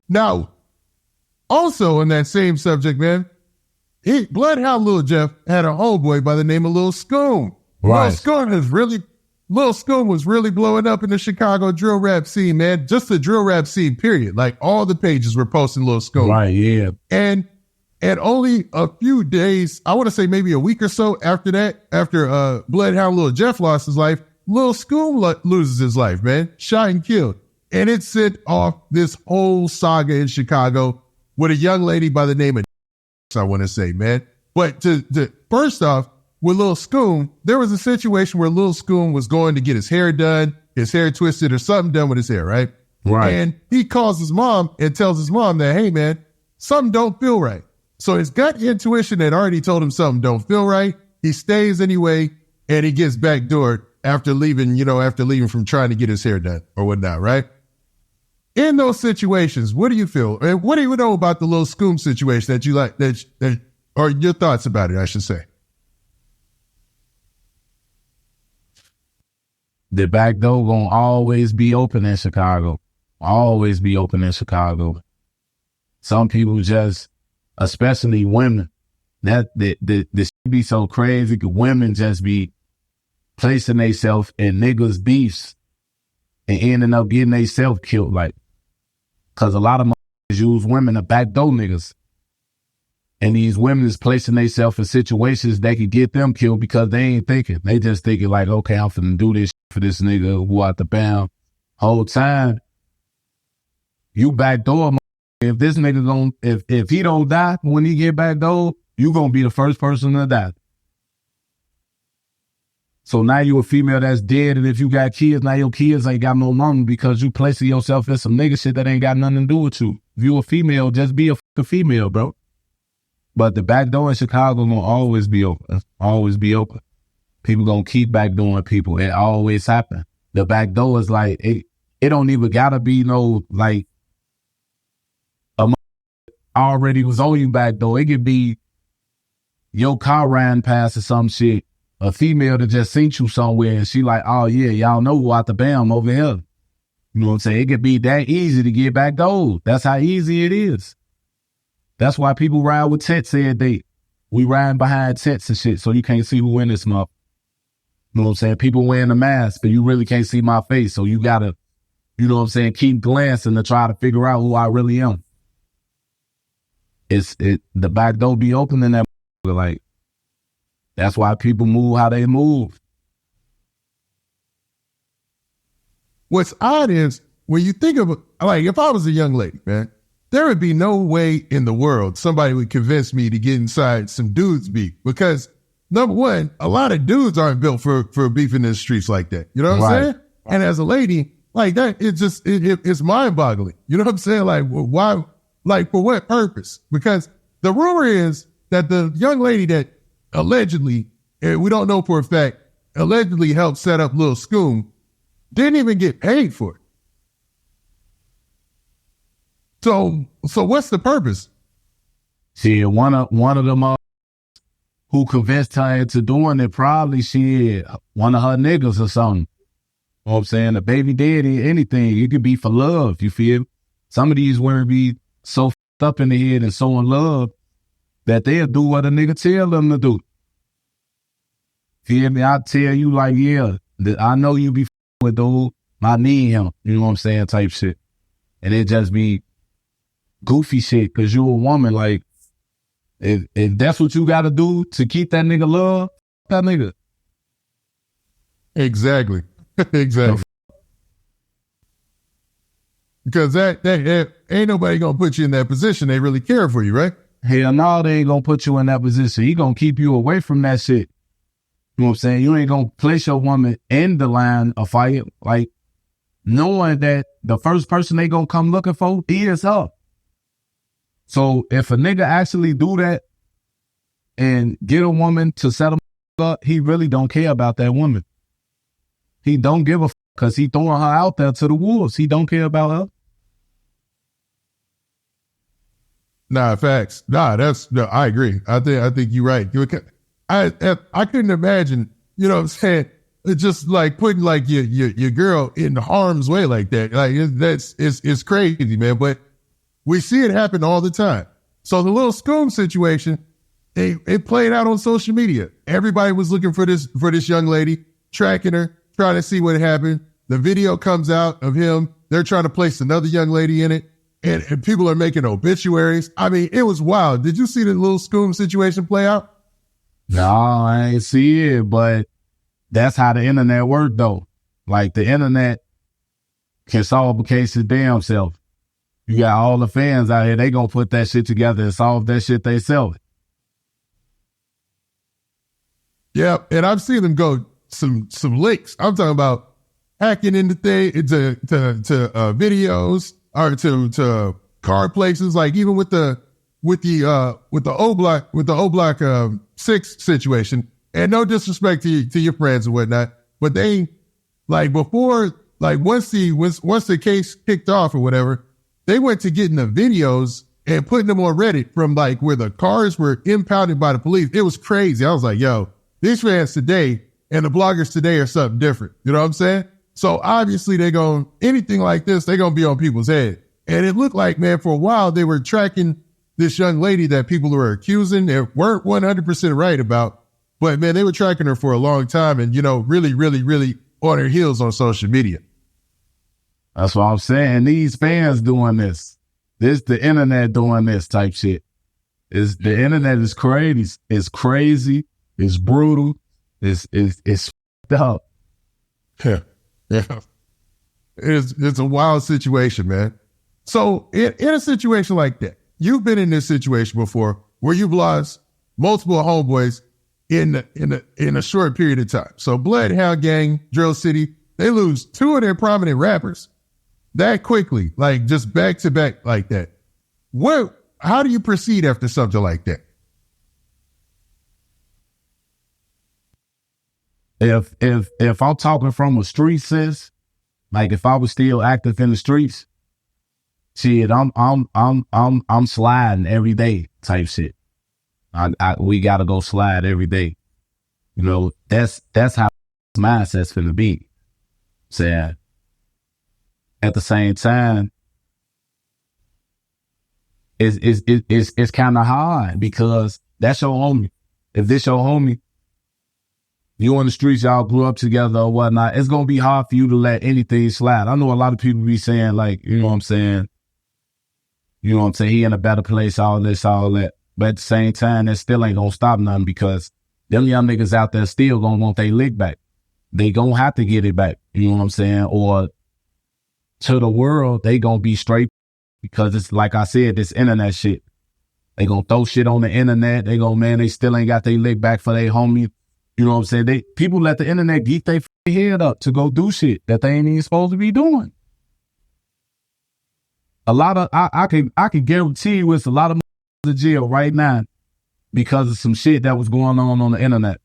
Now, also on that same subject, man, Bloodhound Lil Jeff had a homeboy by the name of Lil Scoom. Right. Lil Scoom was really blowing up in the Chicago drill rap scene, man. Just the drill rap scene, period. Like all the pages were posting Lil Scoom. Right, yeah. And only a few days, I want to say maybe a week or so after that, after Bloodhound Lil Jeff lost his life, Lil Scoom loses his life, man. Shot and killed. And it set off this whole saga in Chicago with a young lady by the name of I want to say, man. But first off, with Lil Scoom, there was a situation where Lil Scoom was going to get his hair done, his hair twisted or something done with his hair, right? Right. And he calls his mom and tells his mom that, hey, man, something don't feel right. So his gut intuition had already told him something don't feel right. He stays anyway, and he gets backdoored after leaving from trying to get his hair done or whatnot, right? In those situations, what do you feel? And what do you know about the Lil Scoom situation that you like, that or your thoughts about it, I should say? The back door gonna always be open in Chicago. Always be open in Chicago. Some people just, especially women, that shit be so crazy because women just be placing themselves in niggas' beefs and ending up getting themselves killed. Like, cause a lot of motherfuckers use women to backdoor niggas. And these women is placing themselves in situations that could get them killed because they ain't thinking. They just thinking like, okay, I'm finna do this for this nigga who out the bound. Whole time, you backdoor. If this nigga if he don't die when he get backdoor, you gonna be the first person to die. So now you a female that's dead, and if you got kids, now your kids ain't got no mama because you placing yourself in some nigga shit that ain't got nothing to do with you. If you a female, just be a fucking female, bro. But the back door in Chicago gonna always be open. Always be open. People gonna keep backdooring people. It always happen. The back door is like, it don't even gotta be no, like, a already was on you back door. It could be your car ran past or some shit. A female that just seen you somewhere and she like, oh yeah, y'all know who out the bam over here. You know what I'm saying? It could be that easy to get back door. That's how easy it is. That's why people ride with tents every day. We ride behind tents and shit so you can't see who in this motherfucker. You know what I'm saying? People wearing a mask, but you really can't see my face. So you gotta, you know what I'm saying, keep glancing to try to figure out who I really am. The back door be open in that motherfucker. Like, that's why people move how they move. What's odd is when you think of, like, if I was a young lady, man, there would be no way in the world somebody would convince me to get inside some dudes beef because, number one, a lot of dudes aren't built for beef in the streets like that. You know what I'm saying? And as a lady, like that, it's mind boggling. You know what I'm saying? Like, why, like, for what purpose? Because the rumor is that the young lady that allegedly, and we don't know for a fact, allegedly helped set up Lil Scoom didn't even get paid for it. So what's the purpose? See, one of them who convinced her into doing it probably one of her niggas or something. You know what I'm saying? A baby daddy, anything. It could be for love, you feel? Some of these women be so f***ed up in the head and so in love that they'll do what a nigga tell them to do. Feel me? I tell you like, yeah, I know you be f***ing with dude. I need him. You know what I'm saying? Type shit. And it just be goofy shit because you a woman. Like, if that's what you got to do to keep that nigga love, that nigga. Exactly. Exactly. Because that ain't nobody going to put you in that position. They really care for you, right? Hell no, they ain't going to put you in that position. He going to keep you away from that shit. You know what I'm saying? You ain't going to place your woman in the line of fire, like, knowing that the first person they going to come looking for is her. So if a nigga actually do that and get a woman to set him up, he really don't care about that woman. He don't give a f*** because he throwing her out there to the wolves. He don't care about her. Nah, facts. Nah, I agree. I think you're right. I couldn't imagine, you know what I'm saying? It's just like putting like your girl in harm's way like that. Like it's crazy, man. But We see it happen all the time. So the Lil Scoom situation, it played out on social media. Everybody was looking for this young lady, tracking her, trying to see what happened. The video comes out of him. They're trying to place another young lady in it. And people are making obituaries. I mean, it was wild. Did you see the Lil Scoom situation play out? No, I ain't see it, but that's how the internet worked, though. Like, the internet can solve a case damn self. You got all the fans out here, they gonna put that shit together and solve that shit they sell it. Yeah, and I've seen them go some leaks. I'm talking about hacking into videos or to car places, like even with the O Block 6 situation. And no disrespect to your friends and whatnot, but they like before, like once the case kicked off or whatever, they went to getting the videos and putting them on Reddit from like where the cars were impounded by the police. It was crazy. I was like, yo, these fans today and the bloggers today are something different. You know what I'm saying? So obviously anything like this, they're going to be on people's head. And it looked like, man, for a while they were tracking this young lady that people were accusing. They weren't 100% right about, but man, they were tracking her for a long time and, really, really, really on her heels on social media. That's what I'm saying. These fans doing this. The internet doing this type shit. The internet is crazy. It's crazy. It's brutal. It's f***ed up. Yeah. Yeah. It's a wild situation, man. So in a situation like that, you've been in this situation before where you've lost multiple homeboys in a short period of time. So Bloodhound Gang, Drill City, they lose 2 of their prominent rappers that quickly, like just back to back like that. How do you proceed after something like that? If I'm talking from a street sense, like if I was still active in the streets, shit, I'm sliding every day type shit. We gotta go slide every day. That's how mindset's finna be. Saying at the same time, it's kind of hard because that's your homie. If this your homie, you on the streets, y'all grew up together or whatnot, it's going to be hard for you to let anything slide. I know a lot of people be saying like, you know what I'm saying? He in a better place, all this, all that. But at the same time, that still ain't going to stop nothing because them young niggas out there still going to want their lick back. They going to have to get it back. You know what I'm saying? Or to the world, they going to be straight because it's like I said, this internet shit. They going to throw shit on the internet. They still ain't got their lick back for their homie. You know what I'm saying? People let the internet geek their head up to go do shit that they ain't even supposed to be doing. A lot of I can guarantee you it's a lot of in jail right now because of some shit that was going on the internet.